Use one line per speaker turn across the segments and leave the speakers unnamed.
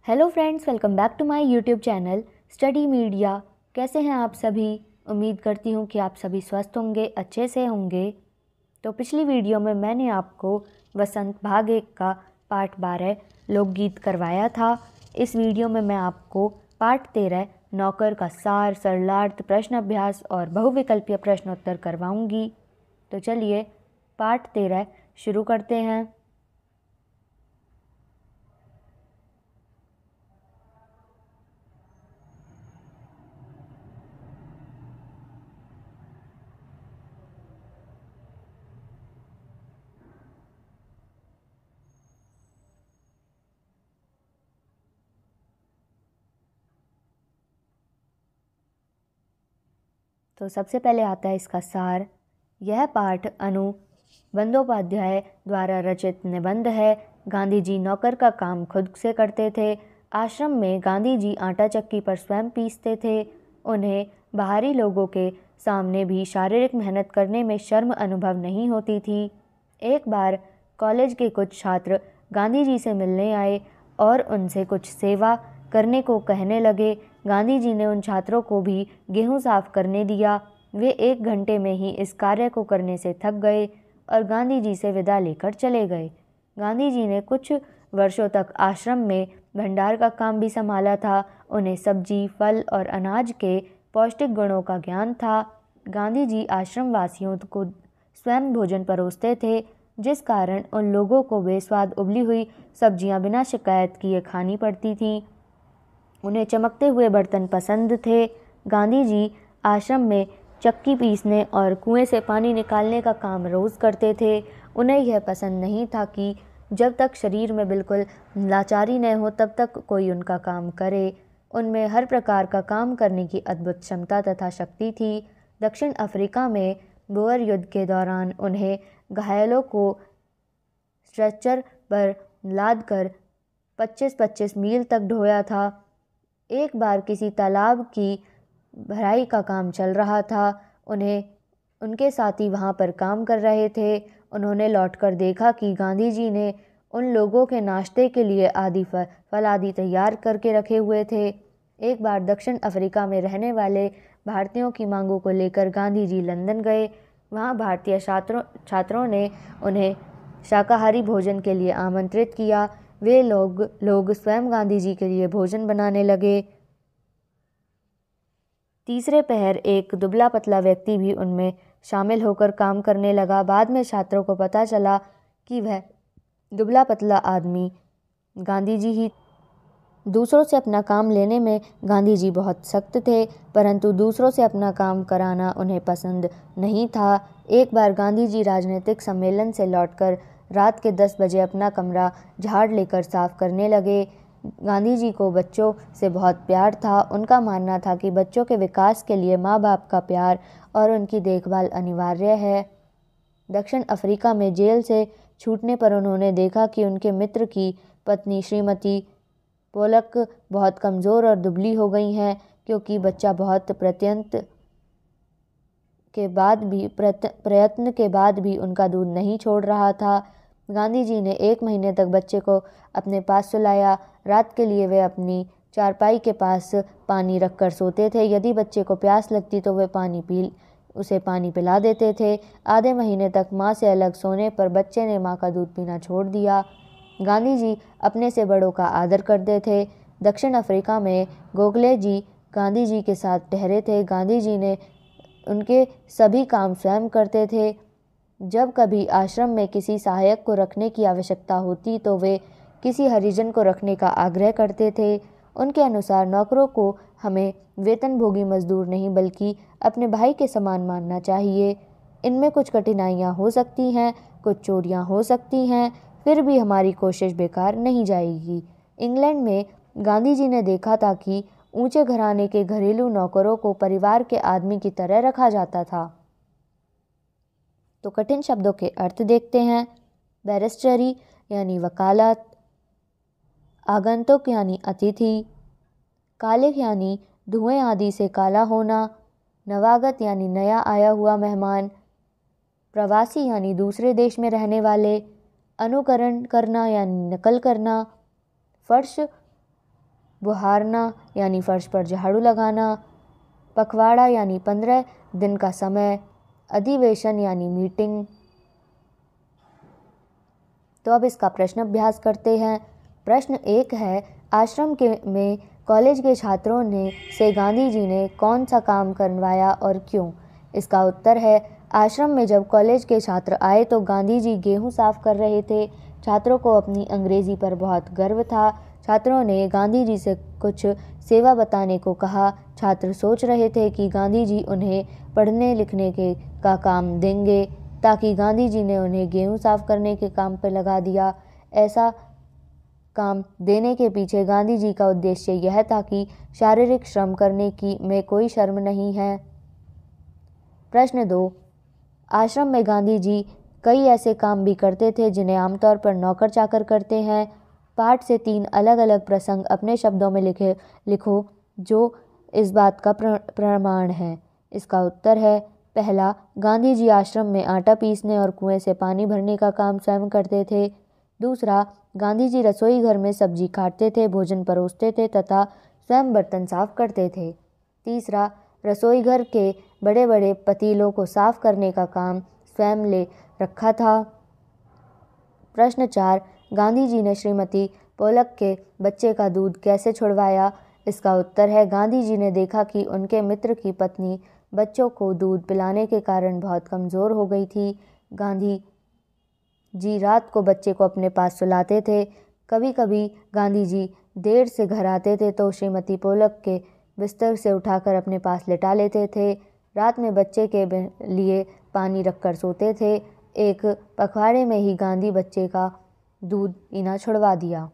Hello friends, welcome back to my YouTube channel study media. कैसे हैं आप सभी? उम्मीद करती हूँ कि आप सभी स्वस्थ होंगे, अच्छे से होंगे। तो पिछली वीडियो में मैंने आपको वसंत भाग 1 का पार्ट 12 लोकगीत करवाया था। इस वीडियो में मैं आपको पार्ट 13 नौकर का सार, सरलार्थ, प्रश्न अभ्यास और बहुविकल्पीय प्रश्नोत्तर करवाऊँगी। तो चलिए पार्ट 13 शुरू करते हैं। तो सबसे पहले आता है इसका सार। यह पाठ अनु बंदोपाध्याय द्वारा रचित निबंध है। गांधी जी नौकर का काम खुद से करते थे। आश्रम में गांधी जी आटा चक्की पर स्वयं पीसते थे। उन्हें बाहरी लोगों के सामने भी शारीरिक मेहनत करने में शर्म अनुभव नहीं होती थी। एक बार कॉलेज के कुछ छात्र गांधी जी से मिलने आए और उनसे कुछ सेवा करने को कहने लगे। गांधी जी ने उन छात्रों को भी गेहूं साफ करने दिया। वे 1 घंटे में ही इस कार्य को करने से थक गए और गांधी जी से विदा लेकर चले गए। गांधी जी ने कुछ वर्षों तक आश्रम में भंडार का काम भी संभाला था। उन्हें सब्जी, फल और अनाज के पौष्टिक गुणों का ज्ञान था। गांधी जी आश्रम वासियों को स्वयं भोजन परोसते थे, जिस कारण उन लोगों को बेस्वाद उबली हुई सब्जियां बिना शिकायत किए खानी पड़ती थीं। उन्हें चमकते हुए बर्तन पसंद थे। गांधी जी आश्रम में चक्की पीसने और कुएं से पानी निकालने का काम रोज़ करते थे। उन्हें यह पसंद नहीं था कि जब तक शरीर में बिल्कुल लाचारी न हो तब तक कोई उनका काम करे। उनमें हर प्रकार का काम करने की अद्भुत क्षमता तथा शक्ति थी। दक्षिण अफ्रीका में बोअर युद्ध के दौरान उन्हें घायलों को स्ट्रेचर पर लादकर 25-25 मील तक ढोया था। एक बार किसी तालाब की भराई का काम चल रहा था। उनके साथी वहां पर काम कर रहे थे। उन्होंने लौटकर देखा कि गांधी जी ने उन लोगों के नाश्ते के लिए आदि फल आदि तैयार करके रखे हुए थे। एक बार दक्षिण अफ्रीका में रहने वाले भारतीयों की मांगों को लेकर गांधी जी लंदन गए। वहां भारतीय छात्रों ने उन्हें शाकाहारी भोजन के लिए आमंत्रित किया। वे लोग स्वयं गांधी जी के लिए भोजन बनाने लगे। तीसरे पहर एक दुबला पतला व्यक्ति भी उनमें शामिल होकर काम करने लगा। बाद में छात्रों को पता चला कि वह दुबला पतला आदमी गांधी जी ही। दूसरों से अपना काम लेने में गांधी जी बहुत सख्त थे, परंतु दूसरों से अपना काम कराना उन्हें पसंद नहीं था। एक बार गांधी जी राजनीतिक सम्मेलन से लौटकर रात के 10 बजे अपना कमरा झाड़ लेकर साफ करने लगे। गांधी जी को बच्चों से बहुत प्यार था। उनका मानना था कि बच्चों के विकास के लिए माँ बाप का प्यार और उनकी देखभाल अनिवार्य है। दक्षिण अफ्रीका में जेल से छूटने पर उन्होंने देखा कि उनके मित्र की पत्नी श्रीमती पोलक बहुत कमज़ोर और दुबली हो गई हैं, क्योंकि बच्चा बहुत प्रयत्न के बाद भी उनका दूध नहीं छोड़ रहा था। गांधी जी ने 1 महीने तक बच्चे को अपने पास सुलाया। रात के लिए वे अपनी चारपाई के पास पानी रखकर सोते थे। यदि बच्चे को प्यास लगती तो वे उसे पानी पिला देते थे। आधे महीने तक माँ से अलग सोने पर बच्चे ने माँ का दूध पीना छोड़ दिया। गांधी जी अपने से बड़ों का आदर करते थे। दक्षिण अफ्रीका में गोखले जी गांधी जी के साथ ठहरे थे। गांधी जी ने उनके सभी काम स्वयं करते थे। जब कभी आश्रम में किसी सहायक को रखने की आवश्यकता होती तो वे किसी हरिजन को रखने का आग्रह करते थे। उनके अनुसार नौकरों को हमें वेतनभोगी मजदूर नहीं बल्कि अपने भाई के समान मानना चाहिए। इनमें कुछ कठिनाइयाँ हो सकती हैं, कुछ चोरियाँ हो सकती हैं, फिर भी हमारी कोशिश बेकार नहीं जाएगी। इंग्लैंड में गांधी जी ने देखा था कि ऊंचे घराने के घरेलू नौकरों को परिवार के आदमी की तरह रखा जाता था। तो कठिन शब्दों के अर्थ देखते हैं। बैरिस्टरी यानी वकालत, आगंतुक यानी अतिथि, कालिक यानी धुएं आदि से काला होना, नवागत यानी नया आया हुआ मेहमान, प्रवासी यानी दूसरे देश में रहने वाले, अनुकरण करना यानी नकल करना, फर्श बुहारना यानी फर्श पर झाड़ू लगाना, पखवाड़ा यानी 15 दिन का समय, अधिवेशन यानी मीटिंग। तो अब इसका प्रश्न अभ्यास करते हैं। प्रश्न 1 है, आश्रम में कॉलेज के छात्रों ने से गांधी जी ने कौन सा काम करवाया और क्यों? इसका उत्तर है, आश्रम में जब कॉलेज के छात्र आए तो गांधी जी गेहूं साफ कर रहे थे। छात्रों को अपनी अंग्रेजी पर बहुत गर्व था। छात्रों ने गांधी जी से कुछ सेवा बताने को कहा। छात्र सोच रहे थे कि गांधी जी उन्हें पढ़ने लिखने का काम देंगे, ताकि गांधी जी ने उन्हें गेहूं साफ करने के काम पर लगा दिया। ऐसा काम देने के पीछे गांधी जी का उद्देश्य यह था कि शारीरिक श्रम करने में कोई शर्म नहीं है। प्रश्न 2, आश्रम में गांधी जी कई ऐसे काम भी करते थे जिन्हें आमतौर पर नौकर चाकर करते हैं। पाठ से 3 अलग अलग प्रसंग अपने शब्दों में लिखो जो इस बात का प्रमाण है। इसका उत्तर है, पहला, गांधी जी आश्रम में आटा पीसने और कुएं से पानी भरने का काम स्वयं करते थे। दूसरा, गांधी जी रसोई घर में सब्जी काटते थे, भोजन परोसते थे तथा स्वयं बर्तन साफ करते थे। तीसरा, रसोई घर के बड़े बड़े पतीलों को साफ करने का काम स्वयं ले रखा था। प्रश्न 4, गांधी जी ने श्रीमती पोलक के बच्चे का दूध कैसे छुड़वाया? इसका उत्तर है, गांधी जी ने देखा कि उनके मित्र की पत्नी बच्चों को दूध पिलाने के कारण बहुत कमज़ोर हो गई थी। गांधी जी रात को बच्चे को अपने पास सुलाते थे। कभी कभी गांधी जी देर से घर आते थे तो श्रीमती पोलक के बिस्तर से उठाकर अपने पास लिटा लेते थे। रात में बच्चे के लिए पानी रखकर सोते थे। एक पखवाड़े में ही गांधी बच्चे का दूध पीना छुड़वा दिया।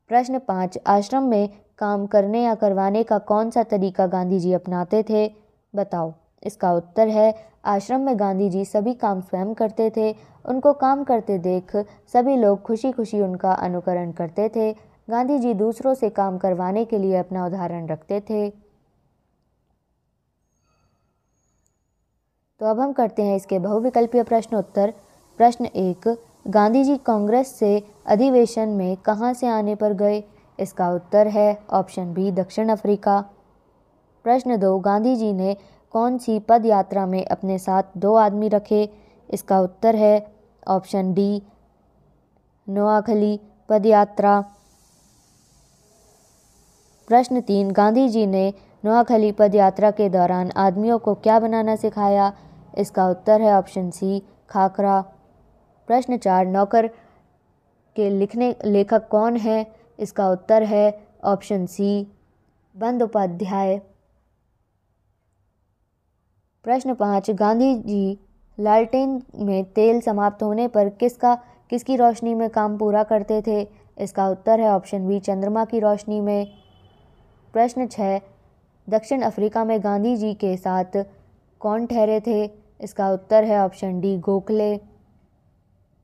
प्रश्न 5, आश्रम में काम करने या करवाने का कौन सा तरीका गांधी जी अपनाते थे? बताओ। इसका उत्तर है, आश्रम में गांधी जी सभी काम स्वयं करते थे। उनको काम करते देख सभी लोग खुशी खुशी उनका अनुकरण करते थे। गांधी जी दूसरों से काम करवाने के लिए अपना उदाहरण रखते थे। तो अब हम करते हैं इसके बहुविकल्पीय प्रश्न उत्तर। प्रश्न 1, गांधी जी कांग्रेस से अधिवेशन में कहाँ से आने पर गए? इसका उत्तर है ऑप्शन बी, दक्षिण अफ्रीका। प्रश्न 2, गांधी जी ने कौन सी पद यात्रा में अपने साथ 2 आदमी रखे? इसका उत्तर है ऑप्शन डी, नोआखली पद यात्रा। प्रश्न 3, गांधी जी ने नोआखली पद यात्रा के दौरान आदमियों को क्या बनाना सिखाया? इसका उत्तर है ऑप्शन सी, खाखरा। प्रश्न 4, नौकर के लेखक कौन है? इसका उत्तर है ऑप्शन सी, बंदोपाध्याय। प्रश्न 5, गांधी जी लालटेन में तेल समाप्त होने पर किसकी रोशनी में काम पूरा करते थे? इसका उत्तर है ऑप्शन बी, चंद्रमा की रोशनी में। प्रश्न 6, दक्षिण अफ्रीका में गांधी जी के साथ कौन ठहरे थे? इसका उत्तर है ऑप्शन डी, गोखले।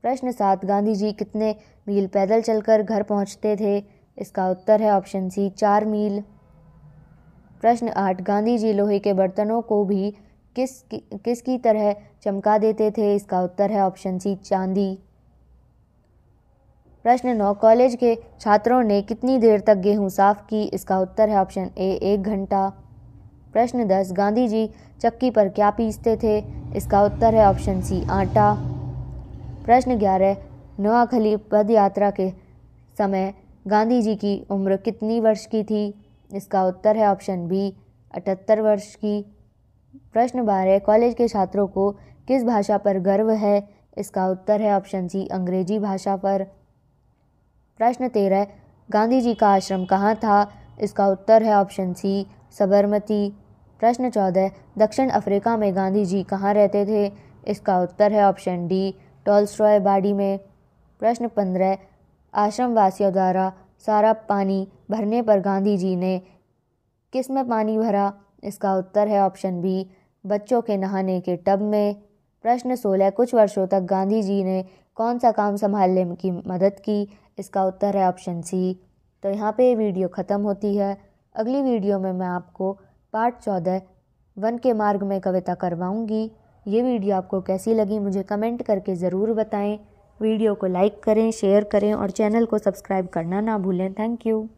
प्रश्न 7, गांधी जी कितने मील पैदल चलकर घर पहुंचते थे? इसका उत्तर है ऑप्शन सी, 4 मील। प्रश्न 8, गांधी जी लोहे के बर्तनों को भी किसकी तरह चमका देते थे? इसका उत्तर है ऑप्शन सी, चांदी। प्रश्न 9, कॉलेज के छात्रों ने कितनी देर तक गेहूं साफ की? इसका उत्तर है ऑप्शन ए, 1 घंटा। प्रश्न 10, गांधी जी चक्की पर क्या पीसते थे? इसका उत्तर है ऑप्शन सी, आटा। प्रश्न 11, नोआखली पद यात्रा के समय गांधी जी की उम्र कितनी वर्ष की थी? इसका उत्तर है ऑप्शन बी, 78 वर्ष की। प्रश्न 12, कॉलेज के छात्रों को किस भाषा पर गर्व है? इसका उत्तर है ऑप्शन सी, अंग्रेजी भाषा पर। प्रश्न 13, गांधी जी का आश्रम कहाँ था? इसका उत्तर है ऑप्शन सी, साबरमती। प्रश्न 14, दक्षिण अफ्रीका में गांधी जी कहाँ रहते थे? इसका उत्तर है ऑप्शन डी, टॉलस्टॉय बाड़ी में। प्रश्न 15, आश्रम वासियों द्वारा सारा पानी भरने पर गांधी जी ने किस में पानी भरा? इसका उत्तर है ऑप्शन बी, बच्चों के नहाने के टब में। प्रश्न 16, कुछ वर्षों तक गांधी जी ने कौन सा काम संभालने की मदद की? इसका उत्तर है ऑप्शन सी। तो यहाँ पे ये वीडियो ख़त्म होती है। अगली वीडियो में मैं आपको पार्ट 14 वन के मार्ग में कविता करवाऊँगी। ये वीडियो आपको कैसी लगी मुझे कमेंट करके ज़रूर बताएं। वीडियो को लाइक करें, शेयर करें और चैनल को सब्सक्राइब करना ना भूलें। Thank you.